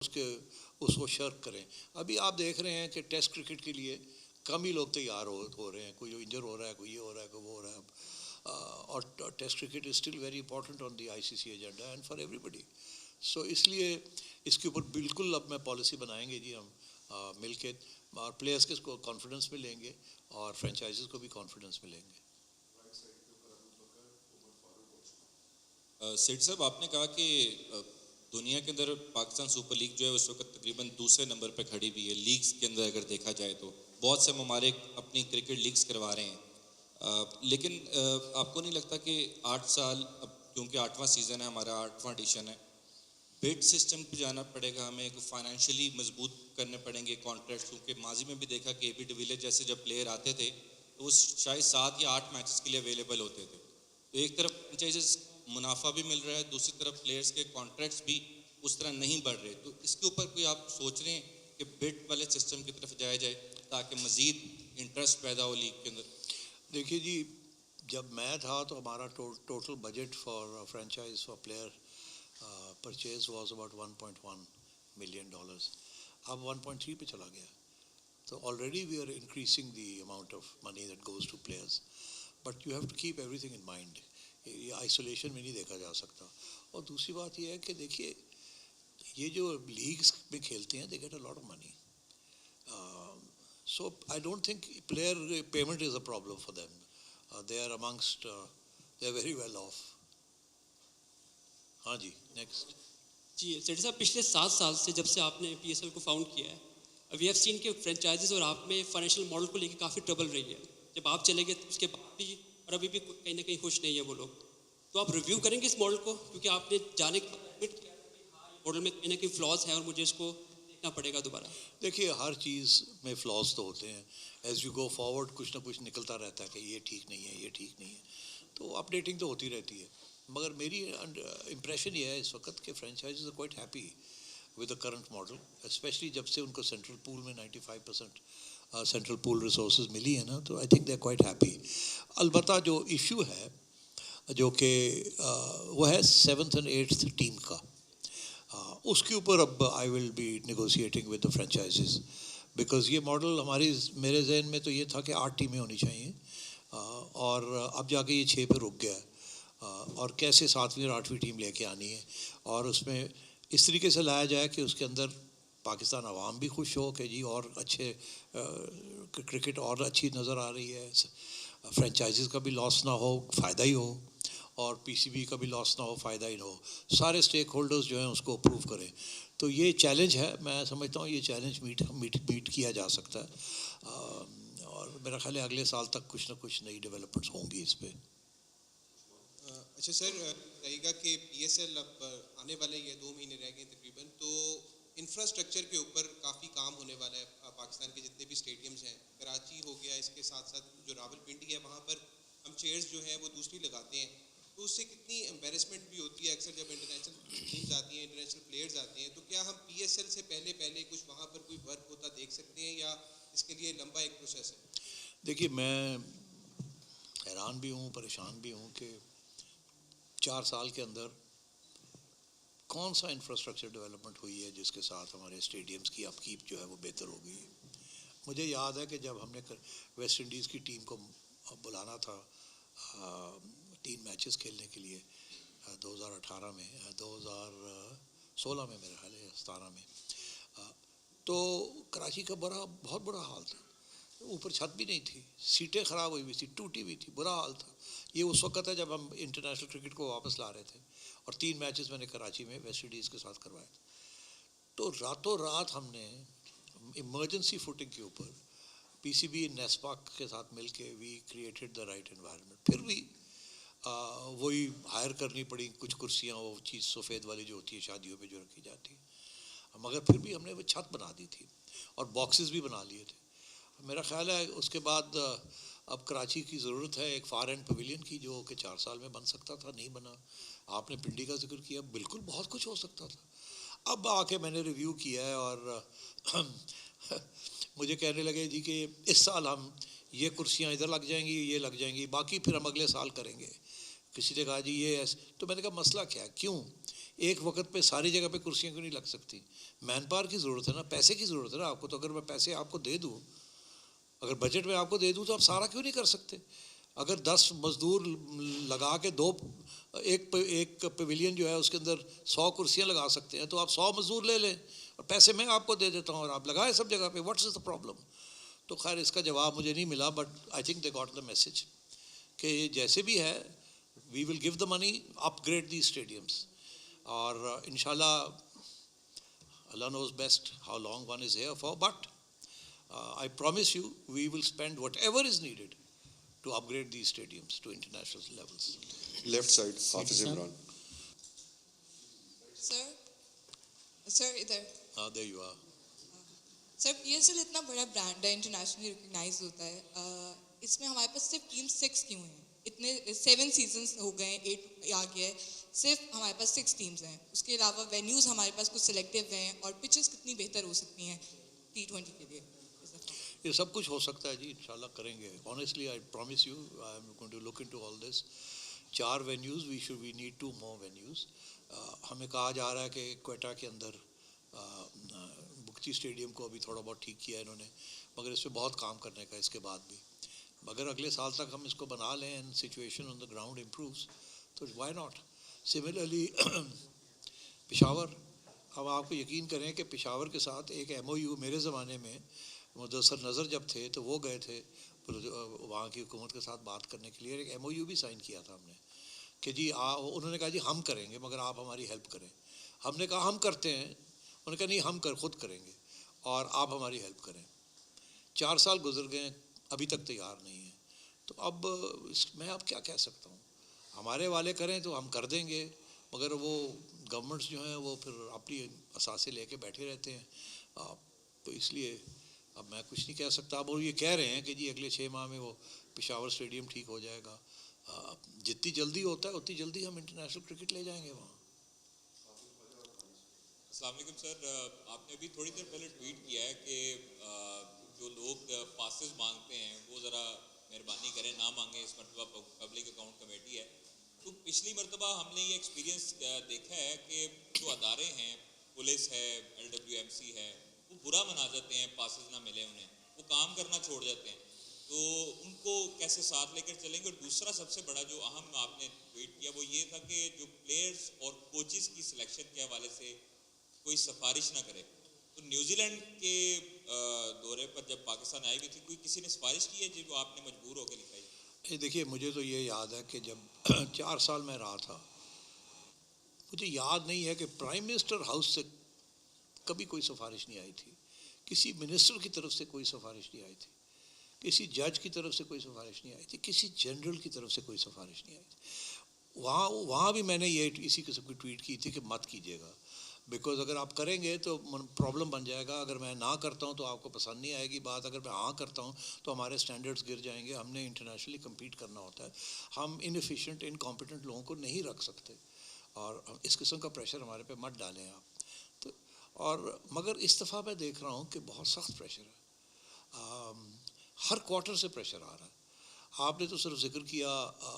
उसके उसको शर्क करें। अभी आप देख रहे हैं कि टेस्ट क्रिकेट के लिए कम ही लोग तैयार हो रहे हैं, कोई जो इंजर हो रहा है, कोई ये हो रहा है, कोई वो हो रहा है। और test cricket is still very important on the ICC agenda and for everybody. So इसलिए इसके ऊपर बिल्कुल अब मैं पॉलिसी बनाएंगे जी हम मिल के, और प्लेयर्स के कॉन्फिडेंस में लेंगे और फ्रेंचाइजीज को भी कॉन्फिडेंस में लेंगे। सेठ साहब, आपने कहा कि दुनिया के अंदर पाकिस्तान सुपर लीग जो है उस वक्त तकरीबन दूसरे नंबर पर खड़ी हुई है लीग्स के अंदर। अगर देखा जाए तो बहुत से ममालिक अपनी क्रिकेट लीग्स करवा रहे हैं, लेकिन आपको नहीं लगता कि 8 साल, अब क्योंकि 8वां सीज़न है हमारा, 8वां एडिशन है, बिड सिस्टम पे जाना पड़ेगा हमें, फाइनेंशियली मजबूत करने पड़ेंगे कॉन्ट्रैक्ट? क्योंकि माजी में भी देखा कि एबी डिविलियर्स जैसे जब प्लेयर आते थे तो वो शायद 7 या 8 मैचेस के लिए अवेलेबल होते थे। तो एक तरफ फ्रेंचाइजीज मुनाफा भी मिल रहा है, दूसरी तरफ प्लेयर्स के कॉन्ट्रैक्ट्स भी उस तरह नहीं बढ़ रहे। तो इसके ऊपर कोई आप सोच रहे हैं कि बिड वाले सिस्टम की तरफ जाया जाए ताकि मज़ीद इंटरेस्ट पैदा हो लीग के अंदर? देखिए जी, जब मैं था तो हमारा total budget for franchise for player purchase was about $1.1 million. अब 1.3 पे चला गया। तो already we are increasing the amount of money that goes to players, but you have to keep everything in mind. ये आइसोलेशन में नहीं देखा जा सकता। और दूसरी बात ये है कि देखिए, ये जो लीग्स में खेलते हैं they get a lot of money, so I don't think player payment is a problem for them. They are amongst they are very well off. हाँ जी, नेक्स्ट। जी सेठी साहब, पिछले 7 साल से जब से आपने पीएसएल को फाउंड किया है, वी हैव सीन के फ्रेंचाइजीज और आप में फाइनेंशियल मॉडल को लेकर काफ़ी ट्रबल रही है। जब आप चले गए उसके बाद भी और अभी भी कहीं ना कहीं खुश नहीं है वो लोग। तो आप रिव्यू करेंगे इस मॉडल को, क्योंकि आपने जाने के बाद एडमिट किया मॉडल में कहीं ना कहीं फ्लॉज हैं और मुझे इसको देखना पड़ेगा दोबारा। देखिए, हर चीज़ में फ्लॉज तो होते हैं। एज यू गो फॉरवर्ड कुछ ना कुछ निकलता रहता है कि ये ठीक नहीं है, ये ठीक नहीं है, तो अपडेटिंग तो होती रहती है। मगर मेरी इम्प्रेशन ये है इस वक्त कि franchises are quite happy with the current model, specially जब से उनको सेंट्रल पूल में 95% सेंट्रल पूल रिसोर्सेज मिली है ना, तो I think they are quite happy. अलबत्ता जो इशू है जो कि वो है 7th और 8th टीम का, उसके ऊपर अब I will be negotiating with the franchises, because ये मॉडल मेरे जहन में तो ये था कि 8 टीमें होनी चाहिए, और अब जाके ये 6 पे रुक गया है। और कैसे 7वीं और 8वीं टीम लेके आनी है, और उसमें इस तरीके से लाया जाए कि उसके अंदर पाकिस्तान अवाम भी खुश हो कि जी और अच्छे क्रिकेट और अच्छी नज़र आ रही है, फ्रेंचाइजीज का भी लॉस ना हो, फ़ायदा ही हो, और पीसीबी का भी लॉस ना हो, फ़ायदा ही ना हो, सारे स्टेक होल्डर्स जो हैं उसको अप्रूव करें। तो ये चैलेंज है, मैं समझता हूँ ये चैलेंज मीट किया जा सकता है, और मेरा ख्याल है अगले साल तक कुछ ना कुछ नई डेवलपमेंट्स होंगी इस पर। अच्छा सर, रहेगा कि पीएसएल अब आने वाले ये 2 महीने रह गए तकरीबन, तो इंफ्रास्ट्रक्चर के ऊपर काफ़ी काम होने वाला है। पाकिस्तान के जितने भी स्टेडियम्स हैं, कराची हो गया, इसके साथ साथ जो रावलपिंडी है वहाँ पर हम चेयर्स जो हैं वो दूसरी लगाते हैं, तो उससे कितनी एम्बेरसमेंट भी होती है अक्सर जब इंटरनेशनल टीम्स आती हैं, इंटरनेशनल प्लेयर्स आते हैं। तो क्या हम पीएसएल से पहले कुछ वहाँ पर कोई वर्क होता देख सकते हैं, या इसके लिए लंबा एक प्रोसेस है? देखिए, मैं हैरान भी हूँ, परेशान भी हूँ कि 4 साल के अंदर कौन सा इंफ्रास्ट्रक्चर डेवलपमेंट हुई है जिसके साथ हमारे स्टेडियम्स की अपकीप जो है वो बेहतर हो गई है। मुझे याद है कि जब हमने वेस्ट इंडीज़ की टीम को बुलाना था 3 मैचेस खेलने के लिए 2018 में, 2016 में मेरे ख्याल है, 17 में, तो कराची का बहुत बुरा हाल था। ऊपर छत भी नहीं थी, सीटें ख़राब हुई हुई थी, टूटी हुई थी, बुरा हाल था। ये उस वक्त है जब हम इंटरनेशनल क्रिकेट को वापस ला रहे थे, और 3 मैचेस मैंने कराची में वेस्ट इंडीज़ के साथ करवाए थे। तो रातों रात हमने इमरजेंसी फुटिंग के ऊपर पीसीबी नेस्पाक के साथ मिल के we created the right environment. फिर भी वही हायर करनी पड़ी कुछ कुर्सियाँ, वो चीज़ सफ़ेद वाली जो होती है शादियों पे जो रखी जाती है, मगर फिर भी हमने वो छत बना दी थी और बॉक्सेस भी बना लिए थे। मेरा ख्याल है उसके बाद अब कराची की ज़रूरत है एक फार एंड पवेलियन की, जो कि 4 साल में बन सकता था, नहीं बना। आपने पिंडी का जिक्र किया, बिल्कुल बहुत कुछ हो सकता था। अब आके मैंने रिव्यू किया है और मुझे कहने लगे जी कि इस साल हम ये कुर्सियाँ इधर लग जाएंगी, ये लग जाएंगी, बाकी फिर हम अगले साल करेंगे। किसी ने कहा जी ये ऐसे, तो मैंने कहा मसला क्या है, क्यों? एक वक्त पे सारी जगह पे कुर्सियाँ क्यों नहीं लग सकती? मैन पावर की ज़रूरत है ना, पैसे की ज़रूरत है ना आपको। तो अगर मैं पैसे आपको दे दूँ, अगर बजट में आपको दे दूँ, तो आप सारा क्यों नहीं कर सकते? अगर 10 मजदूर लगा के एक पवेलियन जो है उसके अंदर 100 कुर्सियाँ लगा सकते हैं, तो आप 100 मजदूर ले लें और पैसे मैं आपको दे देता हूँ और आप लगाएं सब जगह पे। What's is the problem? तो खैर इसका जवाब मुझे नहीं मिला, but I think they got the message कि जैसे भी है we will give the money, upgrade the stadiums, और इंशाल्लाह Allah knows best how long one is here for, but I promise you we will spend whatever is needed to upgrade these stadiums to international levels. Left side, Hafiz Imran. Sir इधर There you are. Sir PSL इतना बड़ा brand है, internationally recognise होता है, इसमें हमारे पास सिर्फ team 6 क्यों हैं? इतने 7 सीजन्स हो गए, 8 आ गया है, सिर्फ हमारे पास 6 टीम्स हैं। उसके अलावा वेन्यूज़ हमारे पास कुछ सिलेक्टिव हैं, और पिचेस कितनी बेहतर हो सकती हैं T20 के लिए? ये सब कुछ हो सकता है जी, इंशाल्लाह करेंगे। Honestly I promise you I am going to look into all this. 4 venues, we need 2 more venues. हमें कहा जा रहा है कि क्वेटा के अंदर बुक्ती स्टेडियम को अभी थोड़ा बहुत ठीक किया है इन्होंने, मगर इस पर बहुत काम करने का इसके बाद भी। मगर अगले साल तक हम इसको बना लें and situation on the ground improves, तो वाई नॉट। सिमिलरली पेशावर, अब आपको यकीन करें कि पेशावर के साथ एक MOU मेरे ज़माने में मुदस्सर नज़र जब थे तो वो गए थे वहाँ की हुकूमत के साथ बात करने के लिए, एक MOU भी साइन किया था हमने कि जी उन्होंने कहा जी हम करेंगे मगर आप हमारी हेल्प करें। हमने कहा हम करते हैं, उन्होंने कहा नहीं हम खुद करेंगे और आप हमारी हेल्प करें। 4 साल गुजर गए, अभी तक तैयार नहीं है। तो अब मैं अब क्या कह सकता हूँ? हमारे वाले करें तो हम कर देंगे, मगर वो गवर्नमेंट्स जो हैं वो फिर अपनी असासे लेके बैठे रहते हैं। तो इसलिए अब मैं कुछ नहीं कह सकता। अब वो ये कह रहे हैं कि जी अगले 6 माह में वो पेशावर स्टेडियम ठीक हो जाएगा। जितनी जल्दी होता है उतनी जल्दी हम इंटरनेशनल क्रिकेट ले जाएंगे वहाँ। अस्सलाम वालेकुम सर, आपने अभी थोड़ी देर पहले ट्वीट किया है कि जो लोग पासेस मांगते हैं वो ज़रा मेहरबानी करें ना मांगें, इस मरतबा पब्लिक अकाउंट कमेटी है। तो पिछली मरतबा हमने ये एक्सपीरियंस देखा है कि जो अदारे हैं, पुलिस है, LWMC है, वो बुरा मना जाते हैं पासेस ना मिले उन्हें, वो काम करना छोड़ जाते हैं। तो उनको कैसे साथ लेकर चलेंगे? और दूसरा सबसे बड़ा जो अहम आपने ट्वीट किया वो ये था कि जो प्लेयर्स और कोचेस की सिलेक्शन के हवाले से कोई सिफारिश ना करे। तो न्यूजीलैंड के दौरे पर जब पाकिस्तान आई हुई थी, कोई किसी ने सिफारिश की है जो आपने मजबूर होकर लिखाई? देखिए मुझे तो ये याद है कि जब 4 साल में रहा था, मुझे याद नहीं है कि प्राइम मिनिस्टर हाउस से कभी कोई सिफारिश नहीं आई थी, किसी मिनिस्टर की तरफ से कोई सिफारिश नहीं आई थी, किसी जज की तरफ से कोई सिफारिश नहीं आई थी, किसी जनरल की तरफ से कोई सिफारिश नहीं आई थी। वहाँ भी मैंने ये इसी किस्म की ट्वीट की थी कि मत कीजिएगा, बिकॉज अगर आप करेंगे तो प्रॉब्लम बन जाएगा। अगर मैं ना करता हूँ तो आपको पसंद नहीं आएगी बात, अगर मैं हाँ करता हूँ तो हमारे स्टैंडर्ड्स गिर जाएंगे। हमने इंटरनेशनली कम्पीट करना होता है, हम इनएफिशिएंट इनकॉम्पिटेंट लोगों को नहीं रख सकते, और इस किस्म का प्रेशर हमारे पे मत डालें आप। तो और मगर इस दफ़ा मैं देख रहा हूँ कि बहुत सख्त प्रेशर है, हर क्वार्टर से प्रेशर आ रहा है। आपने तो सिर्फ जिक्र किया